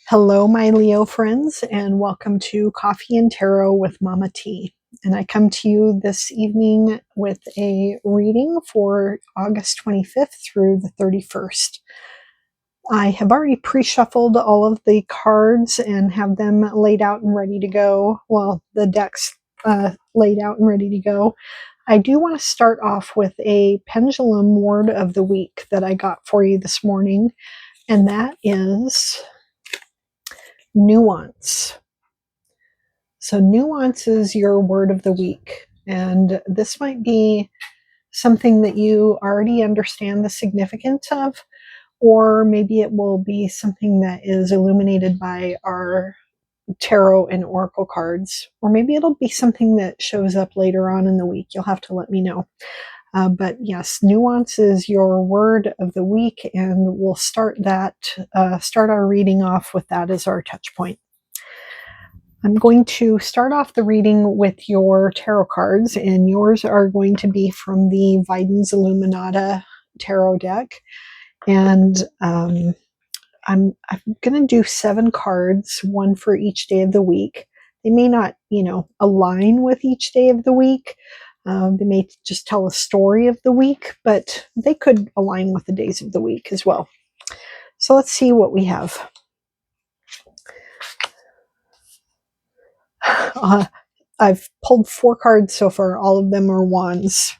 Hello, my Leo friends, and welcome to Coffee and Tarot with Mama T. And I come to you this evening with a reading for August 25th through the 31st. I have already pre-shuffled all of the cards and have them laid out and ready to go. Well, the decks laid out and ready to go. I do want to start off with a pendulum word of the week that I got for you this morning, and that is nuance. So, nuance is your word of the week. And this might be something that you already understand the significance of, or maybe it will be something that is illuminated by our tarot and oracle cards, or maybe it'll be something that shows up later on in the week. You'll have to let me know. But yes, nuance is your word of the week, and we'll start our reading off with that as our touch point. I'm going to start off the reading with your tarot cards, and yours are going to be from the Videns Illuminata tarot deck. And I'm going to do 7 cards, one for each day of the week. They may not, align with each day of the week. They may just tell a story of the week, but they could align with the days of the week as well. So let's see what we have. I've pulled 4 cards so far. All of them are wands.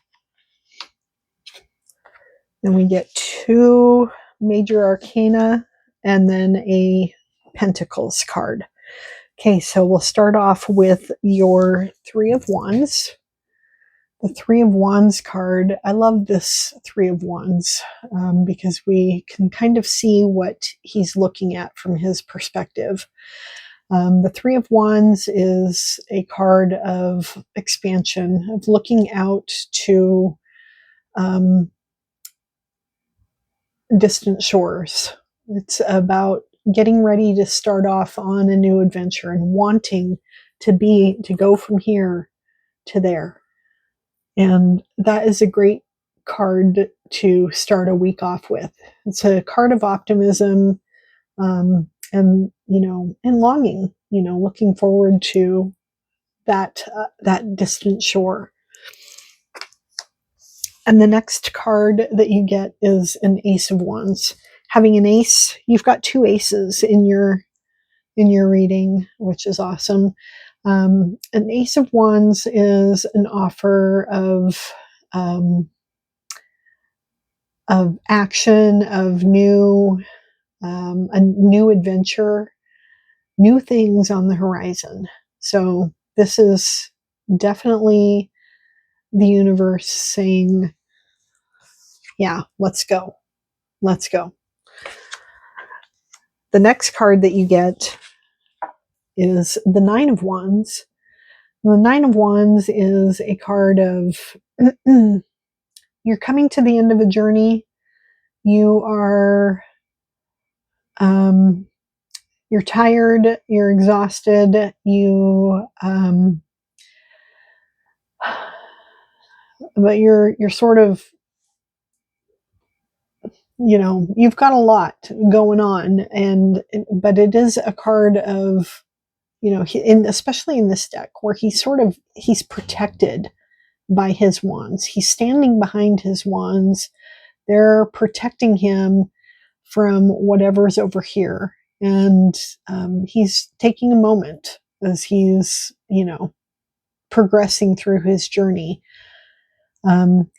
Then we get 2 major arcana and then a pentacles card. Okay, so we'll start off with your 3 of wands. The 3 of wands card, I love this 3 of wands because we can kind of see what he's looking at from his perspective. The 3 of wands is a card of expansion, of looking out to distant shores. It's about getting ready to start off on a new adventure and wanting to go from here to there. And that is a great card to start a week off with. It's a card of optimism, and longing, looking forward to that distant shore. And the next card that you get is an Ace of Wands. Having an ace, you've got 2 aces in your reading, which is awesome. An Ace of Wands is an offer of action, of a new adventure, new things on the horizon. So this is definitely the universe saying, yeah, let's go. Let's go. The next card that you get is the 9 of Wands. The 9 of Wands is a card of you're coming to the end of a journey. You are you're tired, you're exhausted, but you're sort of, you've got a lot going on, but it is a card of, especially in this deck where he's protected by his wands. He's standing behind his wands. They're protecting him from whatever's over here. And he's taking a moment as he's, progressing through his journey.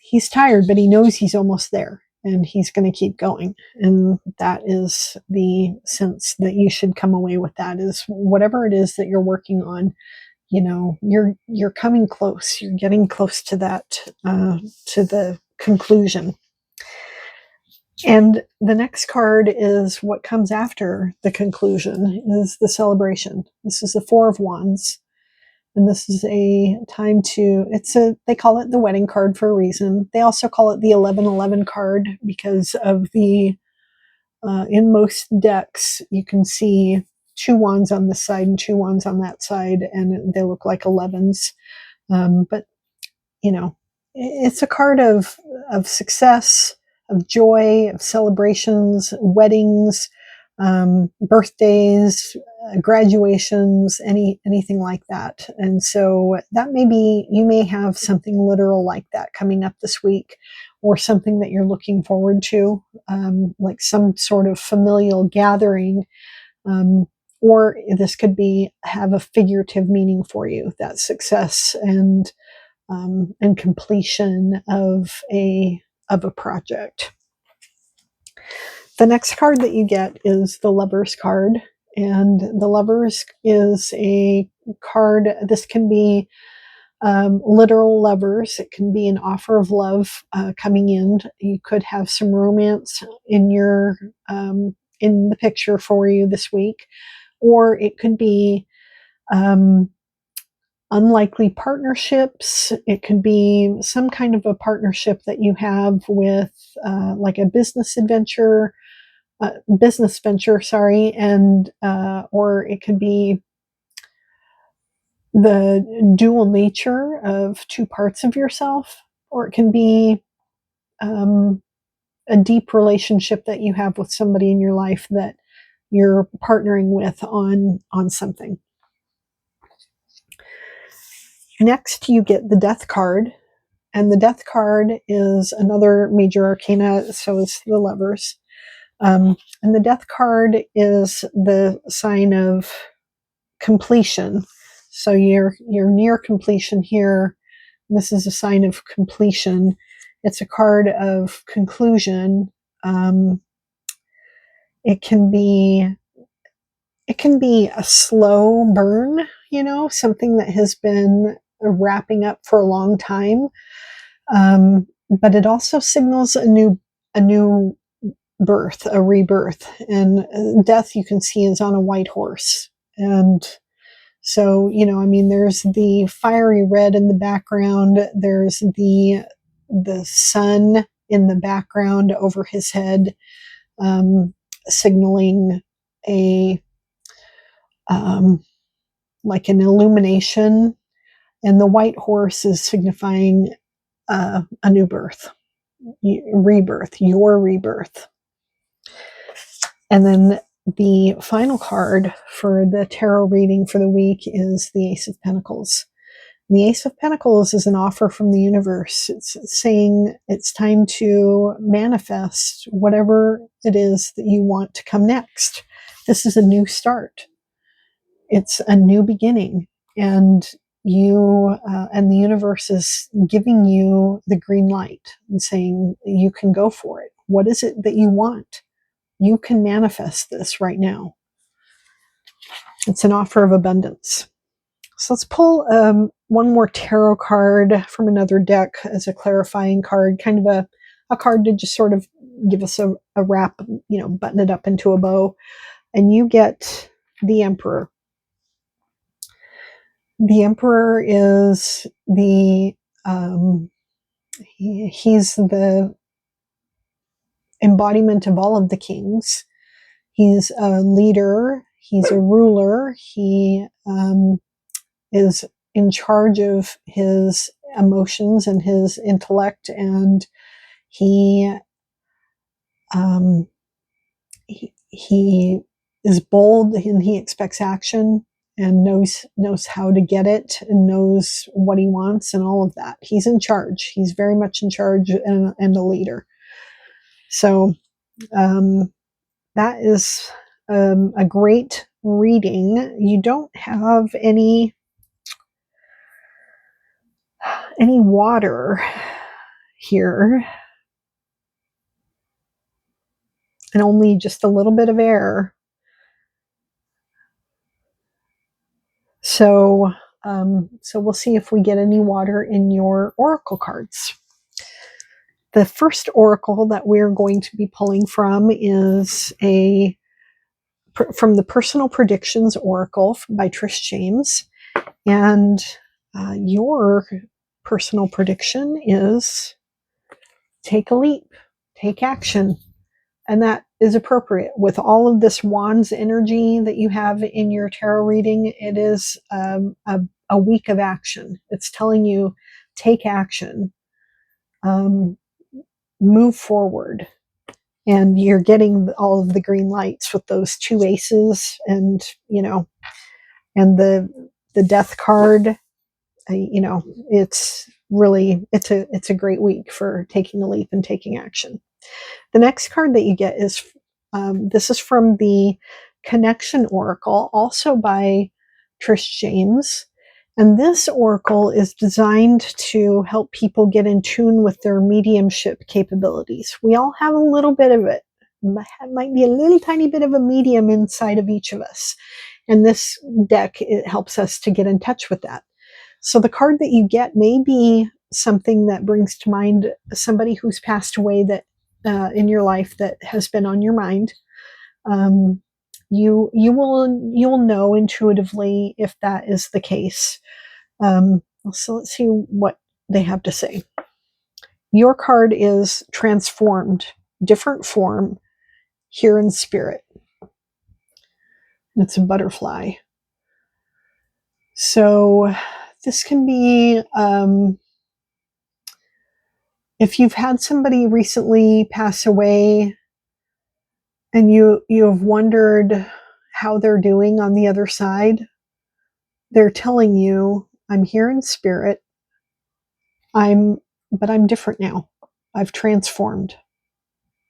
He's tired, but he knows he's almost there and he's going to keep going. And that is the sense that you should come away with. That is, whatever it is that you're working on, you're coming close. You're getting close to that, to the conclusion. And the next card is what comes after the conclusion, is the celebration. This is the 4 of Wands. And this is a time they call it the wedding card for a reason. They also call it the 1111 card because of in most decks, you can see 2 wands on this side and 2 wands on that side, and they look like 11s. But, it's a card of success, of joy, of celebrations, weddings, birthdays, graduations, anything like that. And so that may be, you may have something literal like that coming up this week, or something that you're looking forward to, like some sort of familial gathering. Or this could be have a figurative meaning for you, that success and completion of a project. The next card that you get is the Lovers card, and the Lovers is a card. This can be literal lovers. It can be an offer of love coming in. You could have some romance in your in the picture for you this week, or it could be um, unlikely partnerships. It could be some kind of a partnership that you have with like a business venture, sorry, and or it could be the dual nature of two parts of yourself, or it can be um, a deep relationship that you have with somebody in your life that you're partnering with on something. Next, you get the Death card, and the Death card is another major arcana. So is the Lovers, and the Death card is the sign of completion. So you're near completion here. This is a sign of completion. It's a card of conclusion. Um, it can be a slow burn, something that has been wrapping up for a long time. But it also signals a new birth, a rebirth. And Death, you can see, is on a white horse. And so, I mean, there's the fiery red in the background. There's the sun in the background over his head, signaling a like an illumination. And the white horse is signifying a new birth, rebirth, your rebirth. And then the final card for the tarot reading for the week is the Ace of Pentacles. The Ace of Pentacles is an offer from the universe. It's saying it's time to manifest whatever it is that you want to come next. This is a new start. It's a new beginning, and the universe is giving you the green light and saying you can go for it. What is it that you want? You can manifest this right now. It's an offer of abundance. So let's pull one more tarot card from another deck as a clarifying card, kind of a card to just sort of give us a wrap, button it up into a bow. And you get the Emperor. The Emperor is he's the embodiment of all of the kings. He's a leader. He's a ruler. He is in charge of his emotions and his intellect, and he he is bold, and he expects action, and knows how to get it, and knows what he wants, and all of that. He's in charge. He's very much in charge, and a leader. So that is a great reading. You don't have any water here, and only just a little bit of air. So we'll see if we get any water in your oracle cards. The first oracle that we're going to be pulling from is from the Personal Predictions Oracle by Trish James. And your personal prediction is take a leap, take action. And that is appropriate with all of this Wands energy that you have in your tarot reading. It is a week of action. It's telling you take action, move forward. and you're getting all of the green lights with those two aces, and and the death card. It's really it's a great week for taking a leap and taking action. The next card that you get is this is from the Connection Oracle, also by Trish James. And this oracle is designed to help people get in tune with their mediumship capabilities. We all have a little bit of it. It might be a little tiny bit of a medium inside of each of us. And this deck, it helps us to get in touch with that. So the card that you get may be something that brings to mind somebody who's passed away that in your life that has been on your mind. You'll know intuitively if that is the case. So let's see what they have to say. Your card is transformed, different form, here in spirit. It's a butterfly. So this can be if you've had somebody recently pass away and you have wondered how they're doing on the other side, they're telling you, I'm here in spirit. But I'm different now. I've transformed.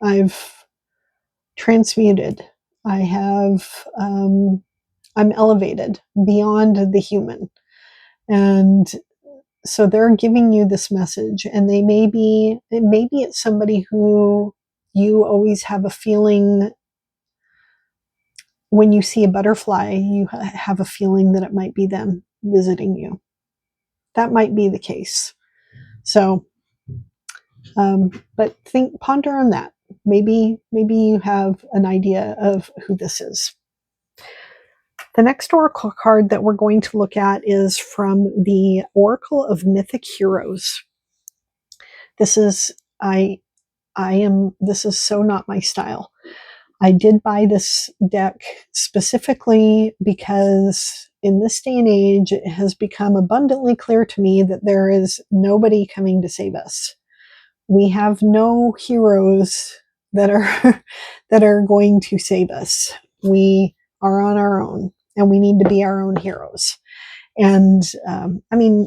I've transmuted. I'm elevated beyond the human. And so they're giving you this message, and maybe it's somebody who you always have a feeling when you see a butterfly, you have a feeling that it might be them visiting you. That might be the case. So, but ponder on that. Maybe you have an idea of who this is. The next oracle card that we're going to look at is from the Oracle of Mythic Heroes. This is this is so not my style. I did buy this deck specifically because in this day and age, it has become abundantly clear to me that there is nobody coming to save us. We have no heroes that are that are going to save us. We are on our own, and we need to be our own heroes. And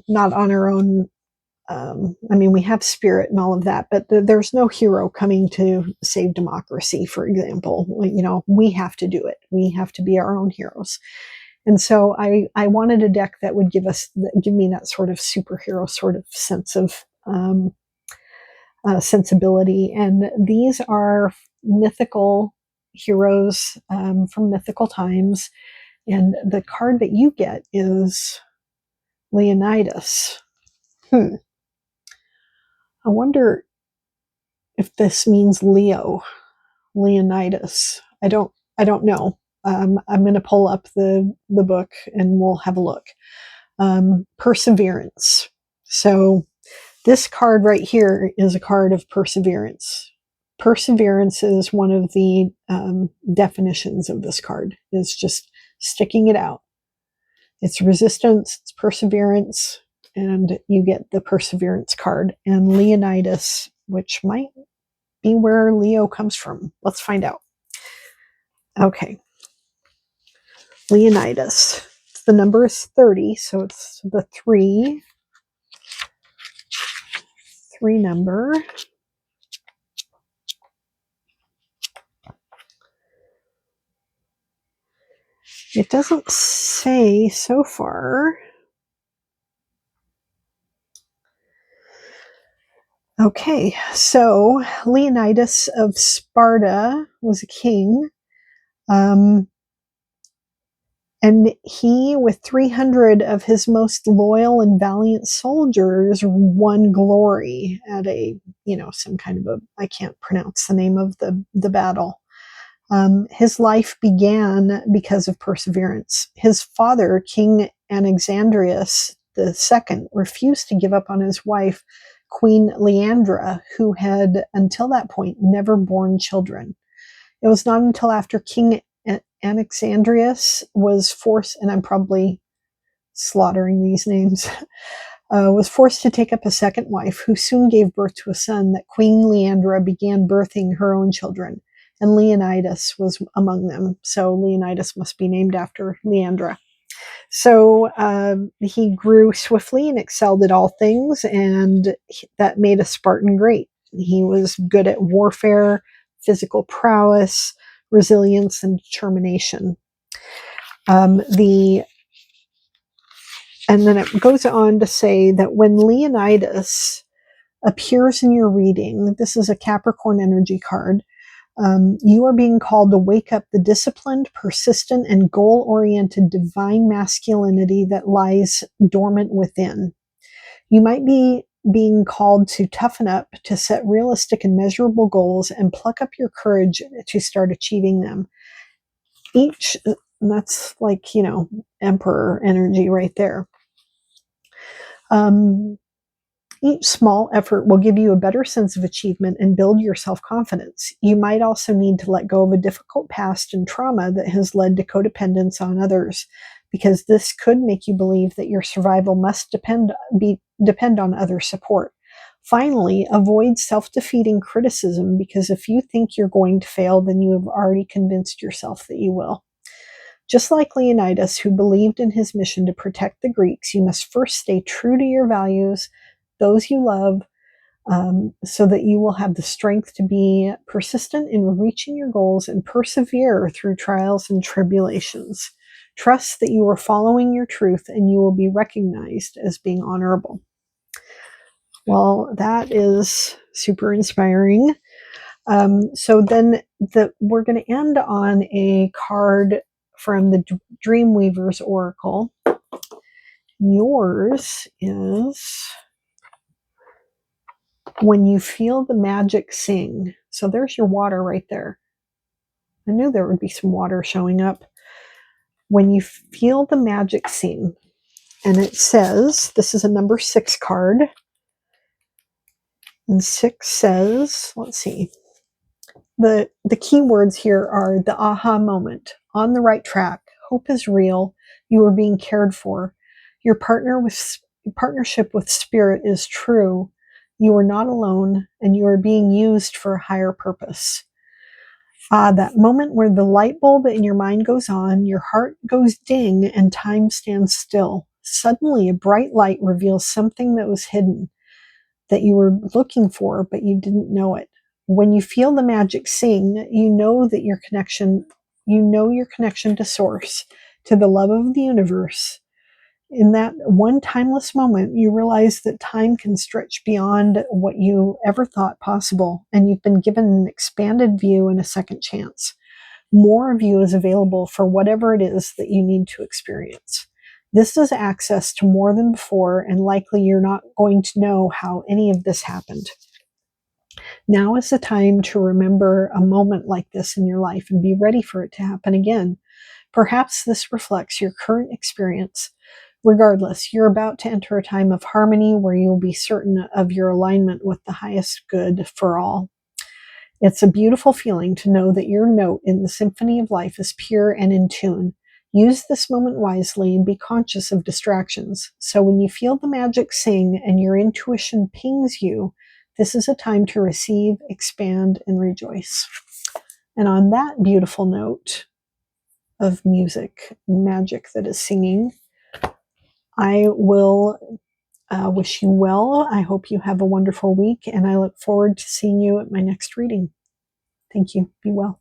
not on our own. We have spirit and all of that, but there's no hero coming to save democracy, for example. We have to do it. We have to be our own heroes. And so I wanted a deck that would give me that sort of superhero sort of sense of sensibility. And these are mythical heroes from mythical times. And the card that you get is Leonidas. I wonder if this means Leonidas. I don't know. I'm going to pull up the book and we'll have a look. Perseverance. So this card right here is a card of perseverance. Perseverance is one of the definitions of this card. It's just sticking it out. It's resistance, it's perseverance, and you get the perseverance card. And Leonidas, which might be where Leo comes from. Let's find out. Okay. Leonidas. The number is 30, so it's the 3 number. It doesn't say so far. Okay, so Leonidas of Sparta was a king. And he, with 300 of his most loyal and valiant soldiers, won glory at some kind of I can't pronounce the name of the battle. His life began because of perseverance. His father, King Anaxandrius II, refused to give up on his wife, Queen Leandra, who had, until that point, never borne children. It was not until after King Anaxandrius was forced, and I'm probably slaughtering these names, was forced to take up a second wife, who soon gave birth to a son that Queen Leandra began birthing her own children, and Leonidas was among them. So Leonidas must be named after Leandra. So he grew swiftly and excelled at all things, and that made a Spartan great. He was good at warfare, physical prowess, resilience, and determination. And then it goes on to say that when Leonidas appears in your reading, this is a Capricorn energy card, you are being called to wake up the disciplined, persistent, and goal-oriented divine masculinity that lies dormant within. You might be being called to toughen up, to set realistic and measurable goals, and pluck up your courage to start achieving them. That's like, emperor energy right there. Each small effort will give you a better sense of achievement and build your self-confidence. You might also need to let go of a difficult past and trauma that has led to codependence on others, because this could make you believe that your survival must depend on other support. Finally, avoid self-defeating criticism, because if you think you're going to fail, then you have already convinced yourself that you will. Just like Leonidas, who believed in his mission to protect the Greeks, you must first stay true to your values, those you love, so that you will have the strength to be persistent in reaching your goals and persevere through trials and tribulations. Trust that you are following your truth and you will be recognized as being honorable. Well, that is super inspiring. So then we're going to end on a card from the Dreamweaver's Oracle. Yours is When You Feel the Magic Sing. So there's your water right there. I knew there would be some water showing up. When you feel the magic sing. And it says, this is a number 6 card. And 6 says, let's see. The key words here are the aha moment, on the right track, hope is real, you are being cared for, your partnership with spirit is true, you are not alone, and you are being used for a higher purpose. That moment where the light bulb in your mind goes on, your heart goes ding, and time stands still. Suddenly, a bright light reveals something that was hidden, that you were looking for, but you didn't know it. When you feel the magic sing, you know your connection to source, to the love of the universe. In that one timeless moment, you realize that time can stretch beyond what you ever thought possible, and you've been given an expanded view and a second chance. More of you is available for whatever it is that you need to experience. This is access to more than before, and likely you're not going to know how any of this happened. Now is the time to remember a moment like this in your life and be ready for it to happen again. Perhaps this reflects your current experience. Regardless, you're about to enter a time of harmony where you'll be certain of your alignment with the highest good for all. It's a beautiful feeling to know that your note in the symphony of life is pure and in tune. Use this moment wisely and be conscious of distractions. So when you feel the magic sing and your intuition pings you, this is a time to receive, expand, and rejoice. And on that beautiful note of music, magic that is singing, I will wish you well. I hope you have a wonderful week, and I look forward to seeing you at my next reading. Thank you. Be well.